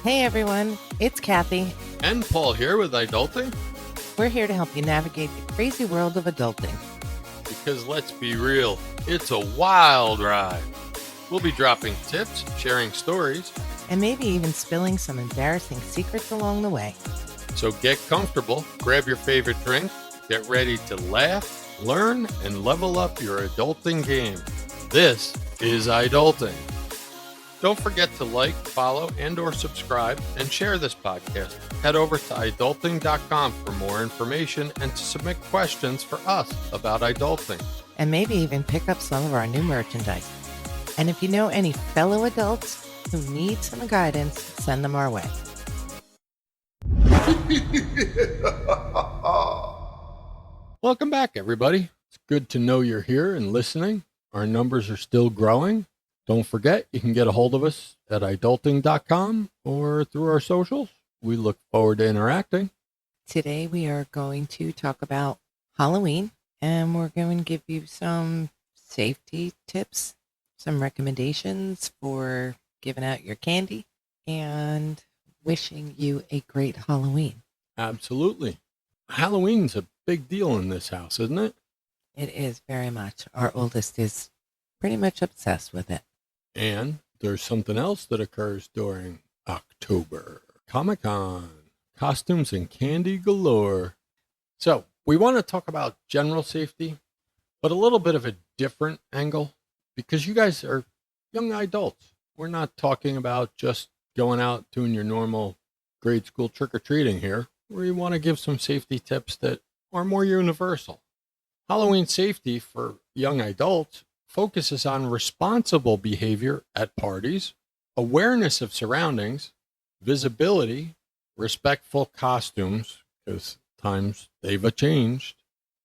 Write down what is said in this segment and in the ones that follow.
Hey everyone, it's Kathy. And Paul here with Adulting. We're here to help you navigate the crazy world of adulting. Because let's be real, it's a wild ride. We'll be dropping tips, sharing stories, And maybe even spilling some embarrassing secrets along the way. so get comfortable, grab your favorite drink, get ready to laugh, learn, and level up your adulting game. This is Adulting. Don't forget to like, follow, and/or subscribe and share this podcast. Head over to adulting.com for more information and to submit questions for us about adulting. And maybe even pick up some of our new merchandise. And if you know any fellow adults who need some guidance, send them our way. Welcome back, everybody. It's good to know you're here and listening. Our numbers are still growing. Don't forget, you can get a hold of us at adulting.com or through our socials. We look forward to interacting. Today we are going to talk about Halloween, and we're going to give you some safety tips, some recommendations for giving out your candy, and wishing you a great Halloween. Absolutely. Halloween's a big deal in this house, isn't it? It is very much. Our oldest is pretty much obsessed with it. And there's something else that occurs during October. Comic-Con. Costumes and candy galore. So, we want to talk about general safety, but a little bit of a different angle, because you guys are young adults. We're not talking about just going out doing your normal grade school trick-or-treating here. We want to give some safety tips that are more universal. Halloween safety for young adults focuses on responsible behavior at parties, awareness of surroundings, visibility, respectful costumes, because times they've changed.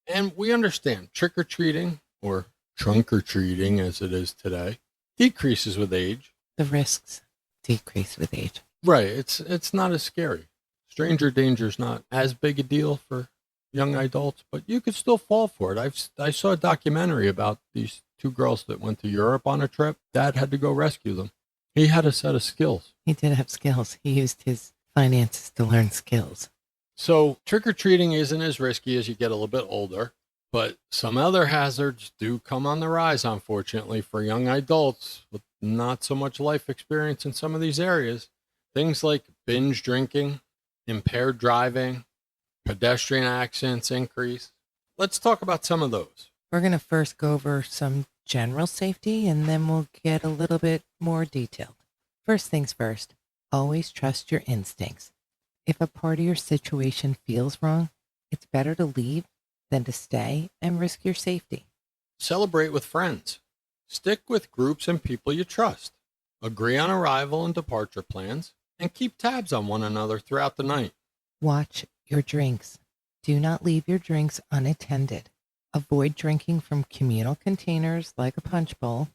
And we understand trick-or-treating, or trunk-or-treating as it is today, decreases with age. The risks decrease with age. Right, it's not as scary. Stranger danger's not as big a deal for young adults, but you could still fall for it. I saw a documentary about these two girls that went to Europe on a trip. Dad had to go rescue them. He had a set of skills. He did have skills. He used his finances to learn skills. So trick-or-treating isn't as risky as you get a little bit older, but some other hazards do come on the rise, unfortunately, for young adults with not so much life experience in some of these areas. Things like binge drinking, impaired driving, pedestrian accidents increase. Let's talk about some of those. We're going to first go over some general safety, and then we'll get a little bit more detailed. First things first, always trust your instincts. If a party or situation feels wrong, it's better to leave than to stay and risk your safety. Celebrate with friends. Stick with groups and people you trust. Agree on arrival and departure plans, and keep tabs on one another throughout the night. Watch your drinks. Do not leave your drinks unattended. Avoid drinking from communal containers like a punch bowl.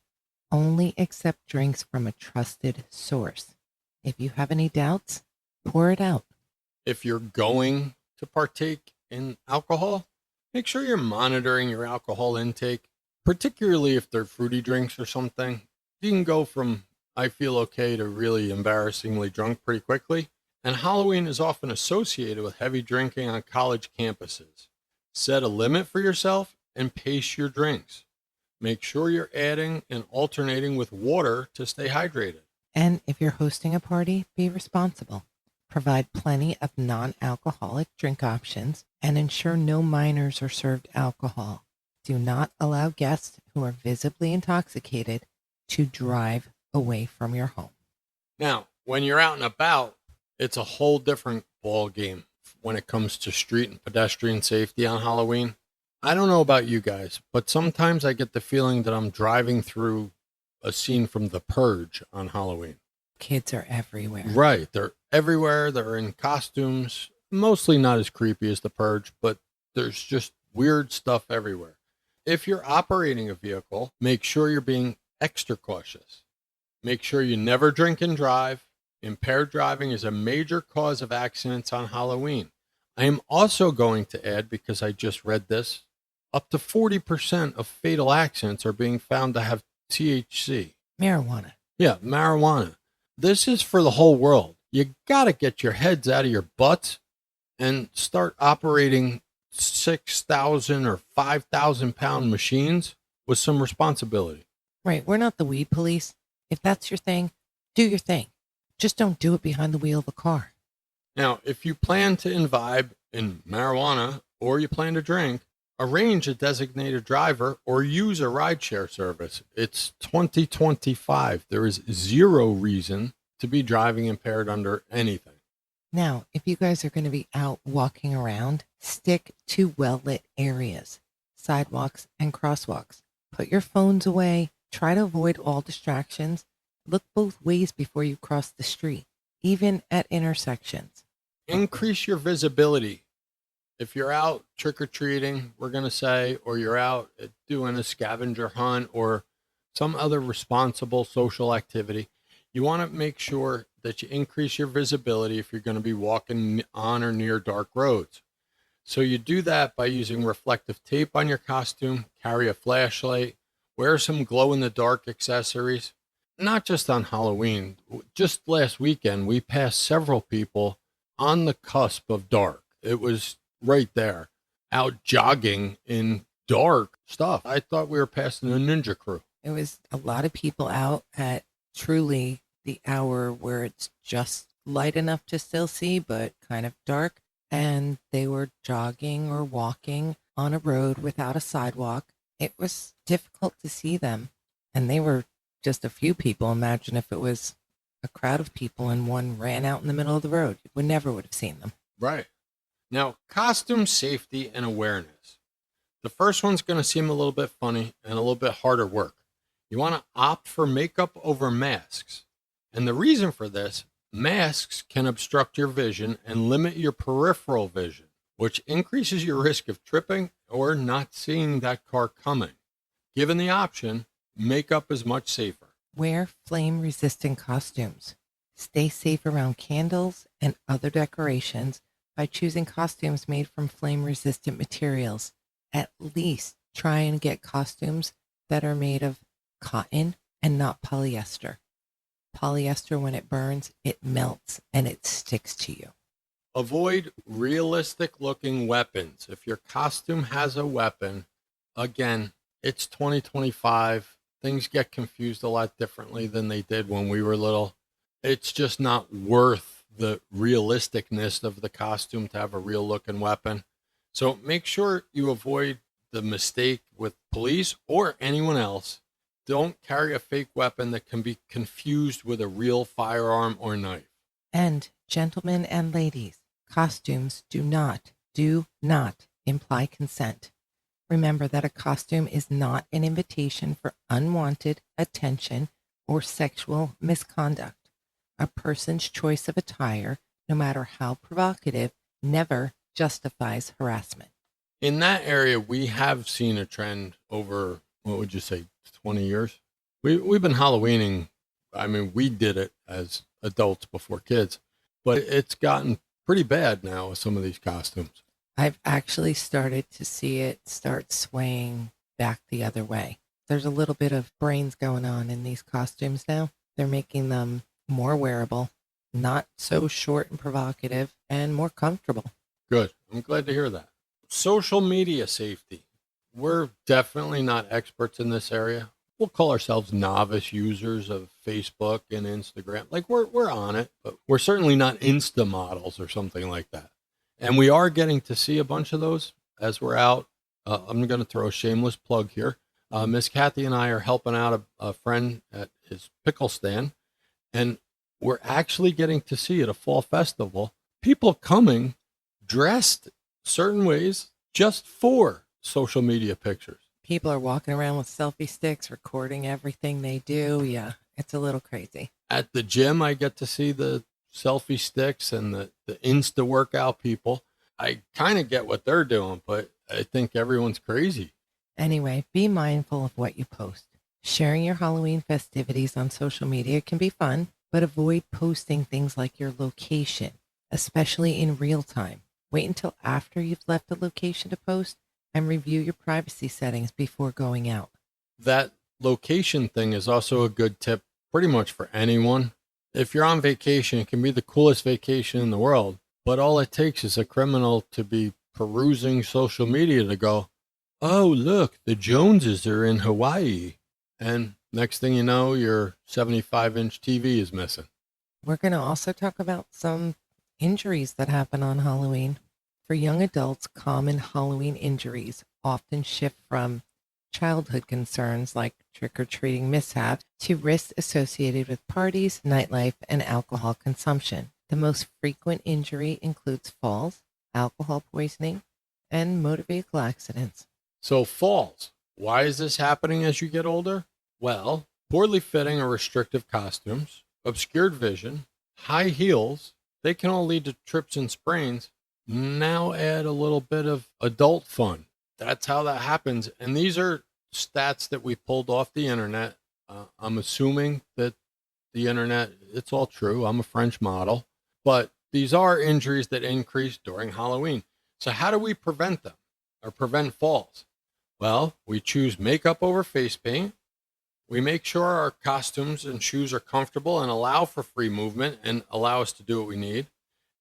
Only accept drinks from a trusted source. If you have any doubts, pour it out. If you're going to partake in alcohol, make sure you're monitoring your alcohol intake, particularly if they're fruity drinks or something. You can go from I feel okay to really embarrassingly drunk pretty quickly. And Halloween is often associated with heavy drinking on college campuses. Set a limit for yourself and pace your drinks. Make sure you're adding and alternating with water to stay hydrated. And if you're hosting a party, be responsible. Provide plenty of non-alcoholic drink options and ensure no minors are served alcohol. Do not allow guests who are visibly intoxicated to drive away from your home. Now, when you're out and about, it's a whole different ball game when it comes to street and pedestrian safety on Halloween. I don't know about you guys, but sometimes I get the feeling that I'm driving through a scene from The Purge on Halloween. Kids are everywhere. Right. They're everywhere. They're in costumes. Mostly not as creepy as The Purge, but there's just weird stuff everywhere. If you're operating a vehicle, make sure you're being extra cautious. Make sure you never drink and drive. Impaired driving is a major cause of accidents on Halloween. I am also going to add, because I just read this, up to 40% of fatal accidents are being found to have THC. Marijuana. Yeah, marijuana. This is for the whole world. You got to get your heads out of your butts and start operating 6,000 or 5,000 pound machines with some responsibility. Right. We're not the weed police. If that's your thing, do your thing. Just don't do it behind the wheel of a car. Now, if you plan to imbibe in marijuana or you plan to drink, arrange a designated driver or use a rideshare service. It's 2025. There is zero reason to be driving impaired under anything. Now, if you guys are going to be out walking around, stick to well-lit areas, sidewalks and crosswalks. Put your phones away. Try to avoid all distractions. Look both ways before you cross the street, even at intersections. Increase your visibility. If you're out trick-or-treating, we're going to say, or you're out doing a scavenger hunt or some other responsible social activity, you want to make sure that you increase your visibility if you're going to be walking on or near dark roads. So you do that by using reflective tape on your costume, carry a flashlight, wear some glow-in-the-dark accessories. Not just on Halloween. Just last weekend, we passed several people on the cusp of dark. It was right there, out jogging in dark stuff. I thought we were passing a ninja crew. It was a lot of people out at truly the hour where it's just light enough to still see, but kind of dark. And they were jogging or walking on a road without a sidewalk. It was difficult to see them. And they were just a few people. Imagine if it was a crowd of people and one ran out in the middle of the road. You never would have seen them. Right. Now, costume safety and awareness. The first one's going to seem a little bit funny and a little bit harder work. You want to opt for makeup over masks. And the reason for this, masks can obstruct your vision and limit your peripheral vision, which increases your risk of tripping or not seeing that car coming. Given the option, makeup is much safer. Wear flame-resistant costumes. Stay safe around candles and other decorations by choosing costumes made from flame-resistant materials. At least try and get costumes that are made of cotton and not polyester. Polyester, when it burns, it melts and it sticks to you. Avoid realistic-looking weapons. If your costume has a weapon, again, it's 2025. Things get confused a lot differently than they did when we were little. It's just not worth the realisticness of the costume to have a real looking weapon. So make sure you avoid the mistake with police or anyone else. Don't carry a fake weapon that can be confused with a real firearm or knife. And gentlemen and ladies, costumes do not imply consent. Remember that a costume is not an invitation for unwanted attention or sexual misconduct. A person's choice of attire, no matter how provocative, never justifies harassment. In that area, we have seen a trend over, what would you say, 20 years? We've been Halloweening. I mean, we did it as adults before kids, but it's gotten pretty bad now with some of these costumes. I've actually started to see it start swaying back the other way. There's a little bit of brains going on in these costumes now. They're making them more wearable, not so short and provocative, and more comfortable. Good. I'm glad to hear that. Social media safety. We're definitely not experts in this area. We'll call ourselves novice users of Facebook and Instagram. Like we're on it, but we're certainly not Insta models or something like that. And we are getting to see a bunch of those as we're out. I'm going to throw a shameless plug here. Miss Kathy and I are helping out a friend at his pickle stand. And we're actually getting to see at a fall festival, people coming dressed certain ways just for social media pictures. People are walking around with selfie sticks, recording everything they do. Yeah, it's a little crazy. At the gym, I get to see the selfie sticks and the Insta workout people. I kind of get what they're doing, but I think everyone's crazy. Anyway, be mindful of what you post. Sharing your Halloween festivities on social media can be fun, but avoid posting things like your location, especially in real time. Wait until after you've left the location to post and review your privacy settings before going out. That location thing is also a good tip pretty much for anyone. If you're on vacation, it can be the coolest vacation in the world, but all it takes is a criminal to be perusing social media to go, oh, look, the Joneses are in Hawaii. And next thing you know, your 75-inch TV is missing. We're going to also talk about some injuries that happen on Halloween. For young adults, common Halloween injuries often shift from childhood concerns like trick-or-treating mishaps to risks associated with parties, nightlife, and alcohol consumption. The most frequent injury includes falls, alcohol poisoning, and motor vehicle accidents. So falls. Why is this happening as you get older? Well, poorly fitting or restrictive costumes, obscured vision, high heels, they can all lead to trips and sprains. Now add a little bit of adult fun. That's how that happens. And these are stats that we pulled off the internet. I'm assuming that the internet, it's all true. I'm a French model. But these are injuries that increase during Halloween. So how do we prevent them or prevent falls? Well, we choose makeup over face paint. We make sure our costumes and shoes are comfortable and allow for free movement and allow us to do what we need.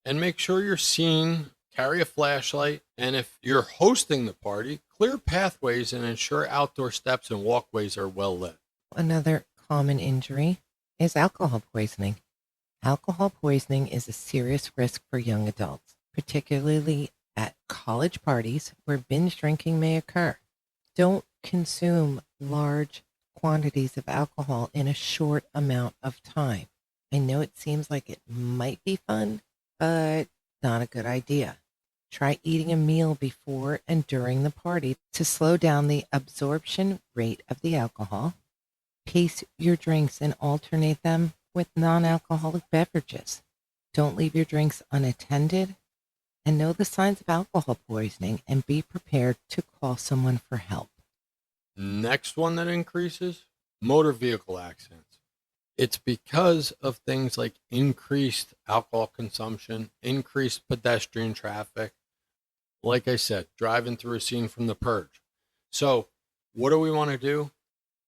And make sure you're seen, carry a flashlight, and if you're hosting the party, clear pathways and ensure outdoor steps and walkways are well lit. Another common injury is alcohol poisoning. Alcohol poisoning is a serious risk for young adults, particularly at college parties where binge drinking may occur. Don't consume large quantities of alcohol in a short amount of time. I know it seems like it might be fun, but not a good idea. Try eating a meal before and during the party to slow down the absorption rate of the alcohol. Pace your drinks and alternate them with non-alcoholic beverages. Don't leave your drinks unattended. And know the signs of alcohol poisoning and be prepared to call someone for help. Next one that increases, motor vehicle accidents. It's because of things like increased alcohol consumption, increased pedestrian traffic. Like I said, driving through a scene from The Purge. So what do we want to do?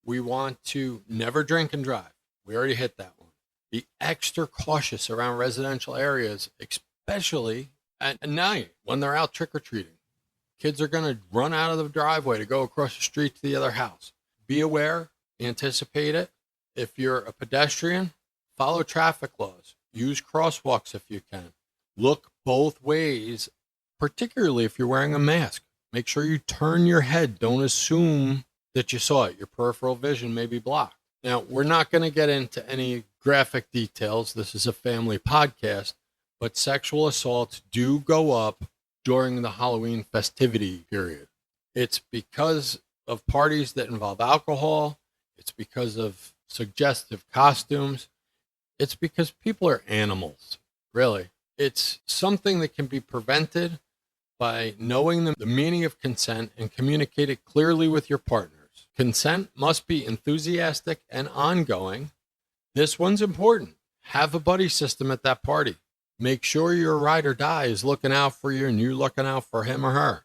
We want to never drink and drive. We already hit that one. Be extra cautious around residential areas, especially at night when they're out trick-or-treating. Kids are going to run out of the driveway to go across the street to the other house. Be aware, anticipate it. If you're a pedestrian, follow traffic laws. Use crosswalks if you can. Look both ways, particularly if you're wearing a mask. Make sure you turn your head. Don't assume that you saw it. Your peripheral vision may be blocked. Now, we're not going to get into any graphic details. This is a family podcast, but sexual assaults do go up during the Halloween festivity period. It's because of parties that involve alcohol. It's because of suggestive costumes. It's because people are animals, really. It's something that can be prevented by knowing the meaning of consent and communicate it clearly with your partners. Consent must be enthusiastic and ongoing. This one's important. Have a buddy system at that party. Make sure your ride or die is looking out for you and you're looking out for him or her.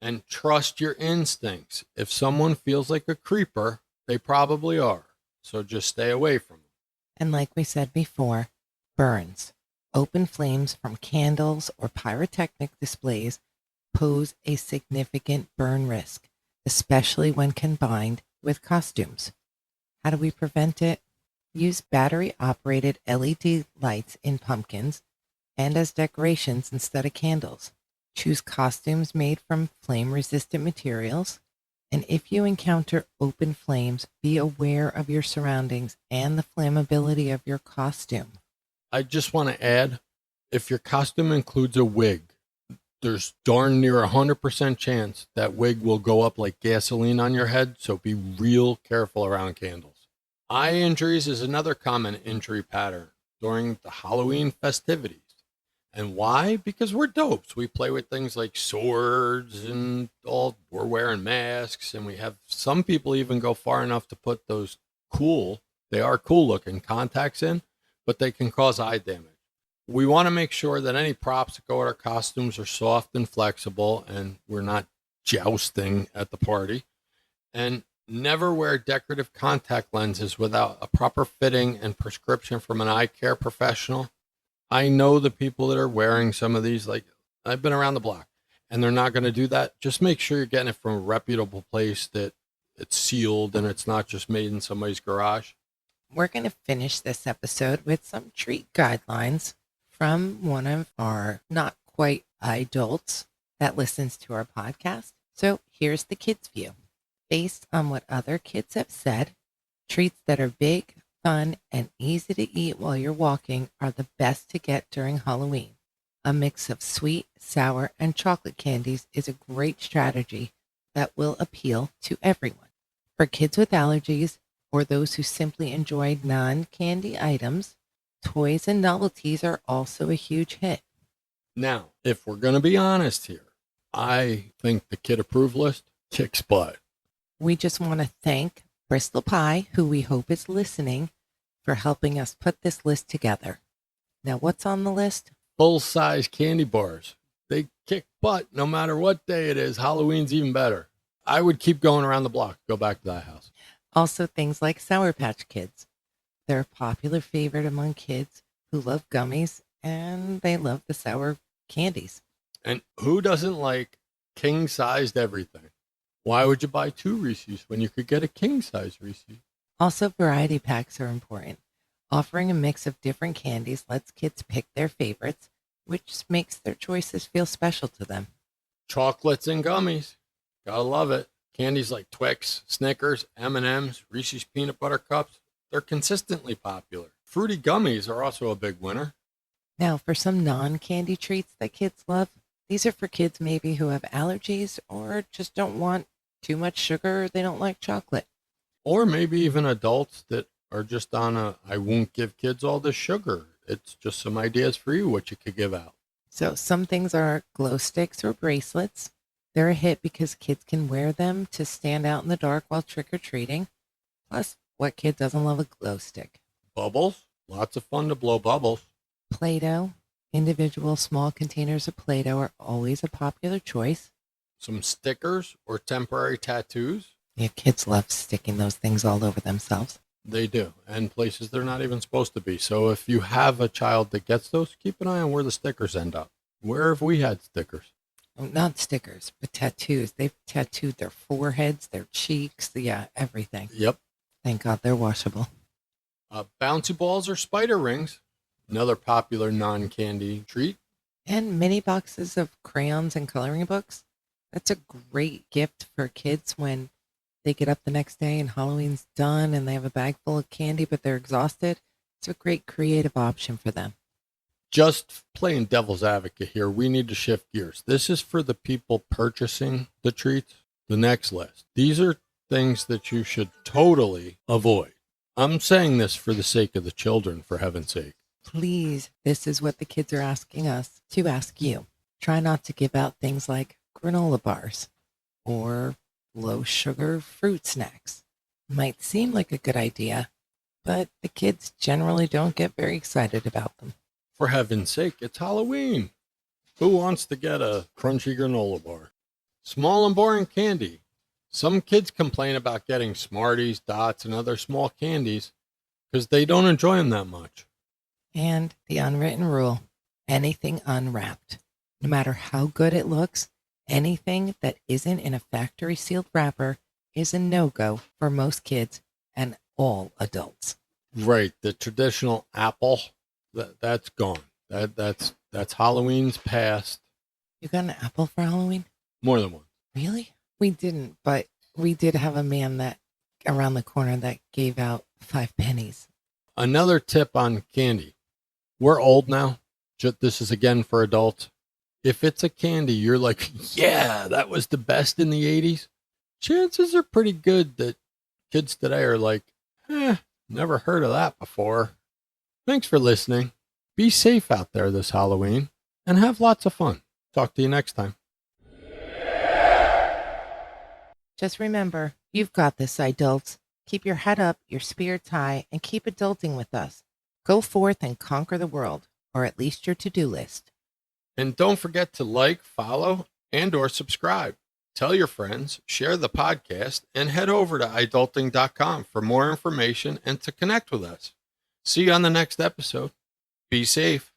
And trust your instincts. If someone feels like a creeper, they probably are. So just stay away from them. And like we said before, burns. Open flames from candles or pyrotechnic displays pose a significant burn risk, especially when combined with costumes. How do we prevent it? Use battery-operated LED lights in pumpkins and as decorations instead of candles. Choose costumes made from flame-resistant materials. And if you encounter open flames, be aware of your surroundings and the flammability of your costume. I just want to add, if your costume includes a wig, there's darn near 100% chance that wig will go up like gasoline on your head, so be real careful around candles. Eye injuries is another common injury pattern during the Halloween festivities. And why? Because we're dopes. We play with things like swords and we're wearing masks, and we have some people even go far enough to put those they are cool looking contacts in, but they can cause eye damage. We want to make sure that any props that go with our costumes are soft and flexible, and we're not jousting at the party. And Never wear decorative contact lenses without a proper fitting and prescription from an eye care professional. I know the people that are wearing some of these, like I've been around the block, and they're not going to do that. Just make sure you're getting it from a reputable place, that it's sealed and it's not just made in somebody's garage. We're going to finish this episode with some treat guidelines from one of our not quite adults that listens to our podcast. So here's the kids' view. Based on what other kids have said, treats that are big, fun, and easy to eat while you're walking are the best to get during Halloween. A mix of sweet, sour, and chocolate candies is a great strategy that will appeal to everyone. For kids with allergies or those who simply enjoy non-candy items, toys and novelties are also a huge hit. Now, if we're going to be honest here, I think the kid approved list kicks butt. We just want to thank Bristol Pie, who we hope is listening, for helping us put this list together. Now, what's on the list? Full-size candy bars. They kick butt no matter what day it is. Halloween's even better. I would keep going around the block. Go back to that house. Also, things like Sour Patch Kids. They're a popular favorite among kids who love gummies, and they love the sour candies. And who doesn't like king-sized everything? Why would you buy 2 Reese's when you could get a king-size Reese's? Also, variety packs are important. Offering a mix of different candies lets kids pick their favorites, which makes their choices feel special to them. Chocolates and gummies. Gotta love it. Candies like Twix, Snickers, M&M's, Reese's Peanut Butter Cups, they're consistently popular. Fruity gummies are also a big winner. Now, for some non-candy treats that kids love, these are for kids maybe who have allergies or just don't want too much sugar, or they don't like chocolate. Or maybe even adults that are just on I won't give kids all this sugar. It's just some ideas for you what you could give out. So some things are glow sticks or bracelets. They're a hit because kids can wear them to stand out in the dark while trick-or-treating. Plus, what kid doesn't love a glow stick? Bubbles. Lots of fun to blow bubbles. Play-Doh. Individual small containers of Play-Doh are always a popular choice. Some stickers or temporary tattoos. Yeah, kids love sticking those things all over themselves. They do, and places they're not even supposed to be. So if you have a child that gets those, keep an eye on where the stickers end up. Where have we had stickers? Oh, not stickers, but tattoos. They've tattooed their foreheads, their cheeks, everything. Yep. Thank God they're washable. Bouncy balls or spider rings. Another popular non-candy treat. And mini boxes of crayons and coloring books. That's a great gift for kids when they get up the next day and Halloween's done and they have a bag full of candy, but they're exhausted. It's a great creative option for them. Just playing devil's advocate here, we need to shift gears. This is for the people purchasing the treats. The next list. These are things that you should totally avoid. I'm saying this for the sake of the children, for heaven's sake. Please, this is what the kids are asking us to ask you. Try not to give out things like granola bars or low sugar fruit snacks. Might seem like a good idea, but the kids generally don't get very excited about them. For heaven's sake, it's Halloween. Who wants to get a crunchy granola bar? Small and boring candy. Some kids complain about getting Smarties, Dots, and other small candies because they don't enjoy them that much. And the unwritten rule, anything unwrapped. No matter how good it looks, anything that isn't in a factory sealed wrapper is a no-go for most kids and all adults. Right, the traditional apple, that's gone. That's Halloween's past. You got an apple for Halloween? More than one. Really? We didn't, but we did have a man that around the corner that gave out 5 pennies. Another tip on candy. We're old now. This is again for adults. If it's a candy, you're like, yeah, that was the best in the 80s. Chances are pretty good that kids today are like, never heard of that before. Thanks for listening. Be safe out there this Halloween and have lots of fun. Talk to you next time. Just remember, you've got this, adults. Keep your head up, your spirits high, and keep adulting with us. Go forth and conquer the world, or at least your to-do list. And don't forget to like, follow, and or subscribe. Tell your friends, share the podcast, and head over to idulting.com for more information and to connect with us. See you on the next episode. Be safe.